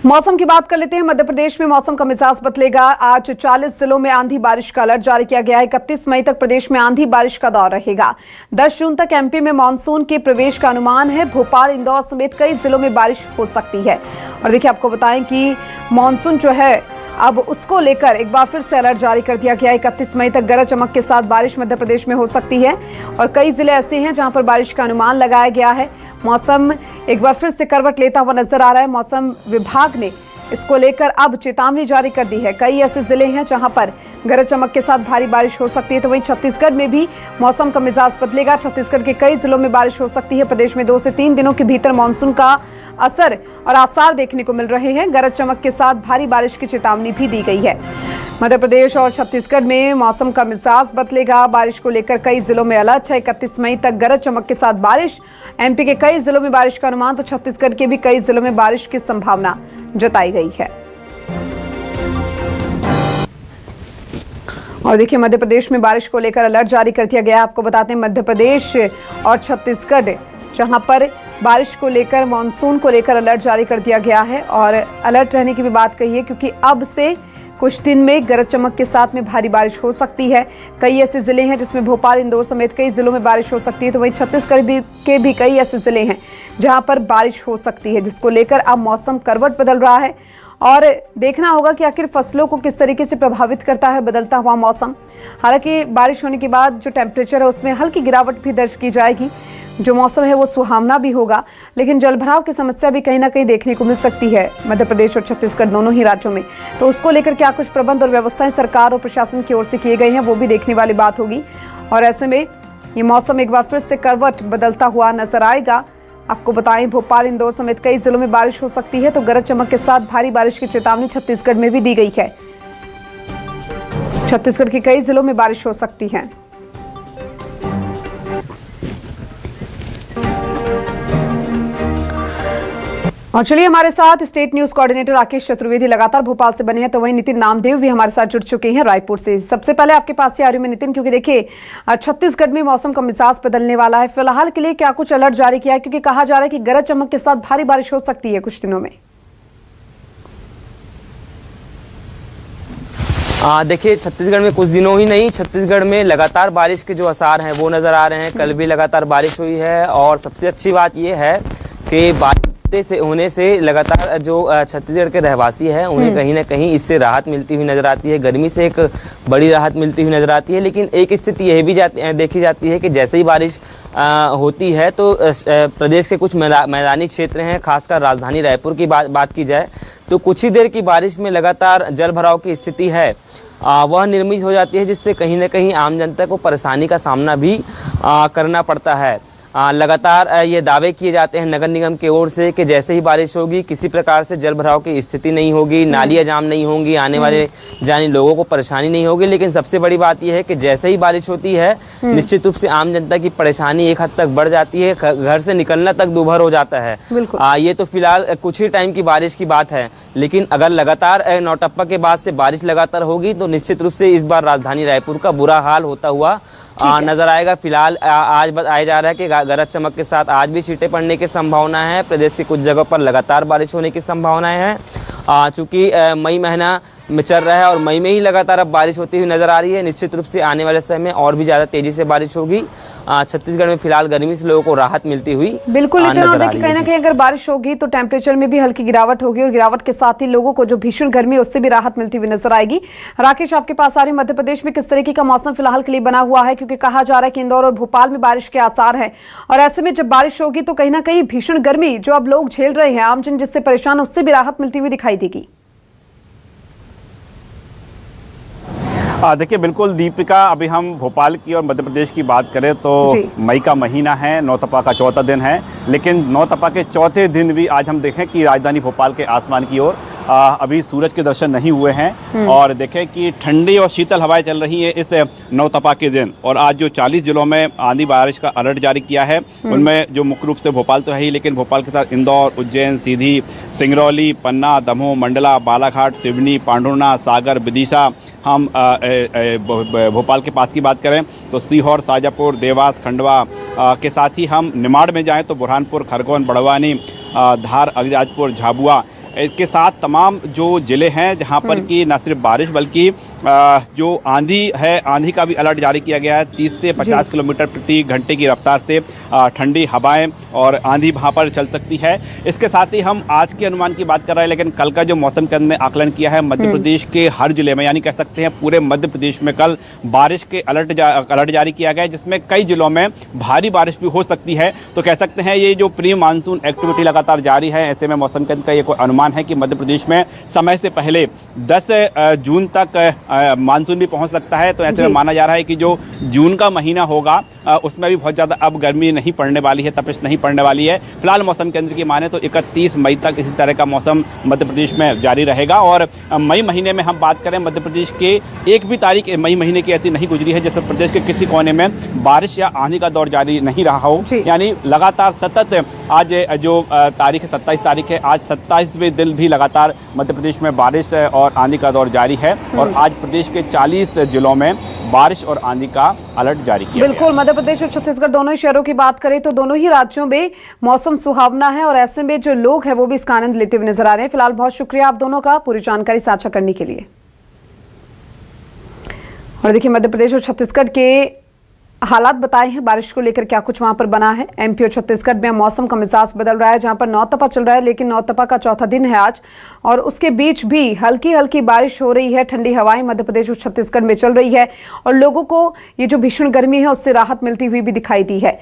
मौसम की बात कर लेते हैं। मध्य प्रदेश में मौसम का मिजाज बदलेगा। आज 40 जिलों में आंधी बारिश का अलर्ट जारी किया गया है। 31 मई तक प्रदेश में आंधी बारिश का दौर रहेगा। 10 जून तक एमपी में मानसून के प्रवेश का अनुमान है। भोपाल, इंदौर समेत कई जिलों में बारिश हो सकती है। और देखिए, आपको बताएं कि मानसून जो है अब उसको लेकर एक बार फिर से अलर्ट जारी कर दिया गया है। 31 मई तक गरज चमक के साथ बारिश मध्य प्रदेश में हो सकती है और कई जिले ऐसे हैं जहां पर बारिश का अनुमान लगाया गया है। मौसम एक बार फिर से करवट लेता हुआ नजर आ रहा है। मौसम विभाग ने इसको लेकर अब चेतावनी जारी कर दी है। कई ऐसे जिले हैं जहां पर गरज चमक के साथ भारी बारिश हो सकती है। तो वहीं छत्तीसगढ़ में भी मौसम का मिजाज बदलेगा। छत्तीसगढ़ के कई जिलों में बारिश हो सकती है। प्रदेश में 2 से 3 दिनों के भीतर मानसून का असर और आसार देखने को मिल रहे हैं। गरज चमक के साथ भारी बारिश की चेतावनी भी दी गई है। मध्य प्रदेश और छत्तीसगढ़ में मौसम का मिजाज बदलेगा। बारिश को लेकर कई जिलों में अलर्ट है। 31 मई तक गरज चमक के साथ बारिश। एमपी के कई जिलों में बारिश का अनुमान, तो छत्तीसगढ़ के भी कई जिलों में बारिश की संभावना जताई गई है। और देखिए, मध्य प्रदेश में बारिश को लेकर अलर्ट जारी कर दिया गया है। आपको बताते हैं, मध्य प्रदेश और छत्तीसगढ़ जहां पर बारिश को लेकर, मानसून को लेकर अलर्ट जारी कर दिया गया है। और अलर्ट रहने की भी बात कही है क्योंकि अब से कुछ दिन में गरज चमक के साथ में भारी बारिश हो सकती है। कई ऐसे जिले हैं जिसमें भोपाल, इंदौर समेत कई जिलों में बारिश हो सकती है। तो वहीं छत्तीसगढ़ के भी कई ऐसे जिले हैं जहां पर बारिश हो सकती है, जिसको लेकर अब मौसम करवट बदल रहा है। और देखना होगा कि आखिर फसलों को किस तरीके से प्रभावित करता है बदलता हुआ मौसम। हालांकि बारिश होने के बाद जो टेम्परेचर है उसमें हल्की गिरावट भी दर्ज की जाएगी। जो मौसम है वो सुहावना भी होगा, लेकिन जलभराव की समस्या भी कहीं ना कहीं देखने को मिल सकती है मध्य प्रदेश और छत्तीसगढ़ दोनों ही राज्यों में। तो उसको लेकर क्या कुछ प्रबंध और व्यवस्थाएं सरकार और प्रशासन की ओर से किए गए हैं, वो भी देखने वाली बात होगी। और ऐसे में ये मौसम एक बार फिर से करवट बदलता हुआ नजर आएगा। आपको बताएं, भोपाल, इंदौर समेत कई जिलों में बारिश हो सकती है। तो गरज चमक के साथ भारी बारिश की चेतावनी छत्तीसगढ़ में भी दी गई है। छत्तीसगढ़ के कई जिलों में बारिश हो सकती है। और चलिए, हमारे साथ state news coordinator Rakesh Chaturvedi लगातार भोपाल से बने हैं। तो वहीं नितिन नामदेव भी हमारे साथ जुड़ चुके हैं रायपुर से। सबसे पहले आपके पास से आ रही हूं मैं नितिन, क्योंकि देखिए छत्तीसगढ़ में मौसम का मिजाज बदलने वाला है। फिलहाल के लिए क्या कुछ अलर्ट जारी किया है, क्योंकि कहा जा रहा है कि गरज चमक के साथ भारी बारिश हो सकती है कुछ दिनों में। देखिए, छत्तीसगढ़ में कुछ दिनों ही नहीं, छत्तीसगढ़ में लगातार बारिश के जो आसार हैं वो नज़र आ रहे हैं। कल भी लगातार बारिश हुई है और सबसे अच्छी बात यह है कि बारिश से होने से लगातार जो छत्तीसगढ़ के रहवासी हैं उन्हें कहीं ना कहीं इससे राहत मिलती हुई नज़र आती है। गर्मी से एक बड़ी राहत मिलती हुई नज़र आती है। लेकिन एक स्थिति यह भी देखी जाती है कि जैसे ही बारिश होती है तो प्रदेश के कुछ मैदानी क्षेत्र हैं, खासकर राजधानी रायपुर की बात की जाए तो कुछ ही देर की बारिश में लगातार जल भराव की स्थिति है वह निर्मित हो जाती है, जिससे कहीं ना कहीं आम जनता को परेशानी का सामना भी करना पड़ता है। लगातार ये दावे किए जाते हैं नगर निगम की ओर से कि जैसे ही बारिश होगी किसी प्रकार से जल भराव की स्थिति नहीं होगी, नालियाँ जाम नहीं होंगी, आने वाले जाने लोगों को परेशानी नहीं होगी। लेकिन सबसे बड़ी बात यह है कि जैसे ही बारिश होती है निश्चित रूप से आम जनता की परेशानी एक हद तक बढ़ जाती है। घर से निकलना तक दूभर हो जाता है। ये तो फिलहाल कुछ ही टाइम की बारिश की बात है, लेकिन अगर लगातार नौटप्पा के बाद से बारिश लगातार होगी तो निश्चित रूप से इस बार राजधानी रायपुर का बुरा हाल होता हुआ नजर आएगा। फिलहाल आज बताया जा रहा है कि गरज चमक के साथ आज भी छींटे पड़ने की संभावना है। प्रदेश की कुछ जगहों पर लगातार बारिश होने की संभावनाएं हैं। चूंकि मई महीना में चल रहा है और मई में ही लगातार अब बारिश होती हुई नजर आ रही है। निश्चित रूप से आने वाले समय में और भी ज्यादा तेजी से बारिश होगी। छत्तीसगढ़ में फिलहाल गर्मी से लोगों को राहत मिलती हुई बिल्कुल नजर आ रही है। कहीं ना कहीं अगर बारिश होगी तो टेम्परेचर में भी हल्की गिरावट होगी और गिरावट के साथ ही लोगों को जो भीषण गर्मी है उससे भी राहत मिलती हुई नजर आएगी। राकेश, आपके पास आ रही, मध्य प्रदेश में किस तरीके का मौसम फिलहाल के लिए बना हुआ है, क्योंकि कहा जा रहा है कि इंदौर और भोपाल में बारिश के आसार है। और ऐसे में जब बारिश होगी तो कहीं ना कहीं भीषण गर्मी जो अब लोग झेल रहे हैं, आमजन जिससे परेशान, उससे भी राहत मिलती हुई दिखाई देगी। देखिए, बिल्कुल दीपिका, अभी हम भोपाल की और मध्य प्रदेश की बात करें तो मई का महीना है, नौतपा का चौथा दिन है। लेकिन नौतपा के चौथे दिन भी आज हम देखें कि राजधानी भोपाल के आसमान की ओर अभी सूरज के दर्शन नहीं हुए हैं और देखें कि ठंडी और शीतल हवाएं चल रही है इस नौतपा के दिन। और आज जो 40 जिलों में आंधी बारिश का अलर्ट जारी किया है उनमें जो मुख्य रूप से भोपाल तो है ही, लेकिन भोपाल के साथ इंदौर, उज्जैन, सीधी, सिंगरौली, पन्ना, दमोह, मंडला, बालाघाट, सिवनी, पांढुर्णा, सागर, विदिशा, हम भोपाल के पास की बात करें तो सीहोर, शाजापुर, देवास, खंडवा के साथ ही हम निमाड़ में जाएं तो बुरहानपुर, खरगोन, बड़वानी, धार, अलीराजपुर, झाबुआ, इसके साथ तमाम जो जिले हैं जहां पर कि न सिर्फ बारिश बल्कि जो आंधी है, आंधी का भी अलर्ट जारी किया गया है। 30 से 50 किलोमीटर प्रति घंटे की रफ्तार से ठंडी हवाएं और आंधी वहां पर चल सकती है। इसके साथ ही हम आज के अनुमान की बात कर रहे हैं, लेकिन कल का जो मौसम केंद्र ने आकलन किया है, मध्य प्रदेश के हर जिले में, यानी कह सकते हैं पूरे मध्य प्रदेश में कल बारिश के अलर्ट जारी किया गया है, जिसमें कई जिलों में भारी बारिश भी हो सकती है। तो कह सकते हैं ये जो प्री मानसून एक्टिविटी लगातार जारी है, ऐसे में मौसम केंद्र का ये कोई अनुमान है कि मध्य प्रदेश में समय से पहले 10 जून तक मानसून भी पहुंच सकता है। तो ऐसे में माना जा रहा है कि जो जून का महीना होगा उसमें भी बहुत ज़्यादा अब गर्मी नहीं पड़ने वाली है, तपिश नहीं पड़ने वाली है। फिलहाल मौसम केंद्र की माने तो 31 मई तक इसी तरह का मौसम मध्य प्रदेश में जारी रहेगा। और मई महीने में हम बात करें, मध्य प्रदेश के एक भी तारीख मई महीने की ऐसी नहीं गुजरी है जिसमें प्रदेश के किसी कोने में बारिश या आंधी का दौर जारी नहीं रहा हो। यानी लगातार सतत आज जो तारीख 27 तारीख है, आज 27वें दिन भी लगातार मध्य प्रदेश में बारिश और आंधी का दौर जारी है। और आज प्रदेश के 40 जिलों में बारिश और आंधी का अलर्ट जारी किया गया। बिल्कुल, मध्य प्रदेश और छत्तीसगढ़ दोनों ही शहरों की बात करें तो दोनों ही राज्यों में मौसम सुहावना है और ऐसे में जो लोग हैं वो भी इसका आनंद लेते हुए नजर आ रहे हैं। फिलहाल बहुत शुक्रिया आप दोनों का पूरी जानकारी साझा करने के लिए। और देखिए, मध्य प्रदेश और छत्तीसगढ़ के हालात बताए हैं, बारिश को लेकर क्या कुछ वहां पर बना है। एमपी और छत्तीसगढ़ में मौसम का मिजाज बदल रहा है, जहां पर नौतपा चल रहा है, लेकिन नौतपा का चौथा दिन है आज और उसके बीच भी हल्की हल्की बारिश हो रही है। ठंडी हवाएं मध्य प्रदेश और छत्तीसगढ़ में चल रही है और लोगों को ये जो भीषण गर्मी है उससे राहत मिलती हुई भी दिखाई दी है।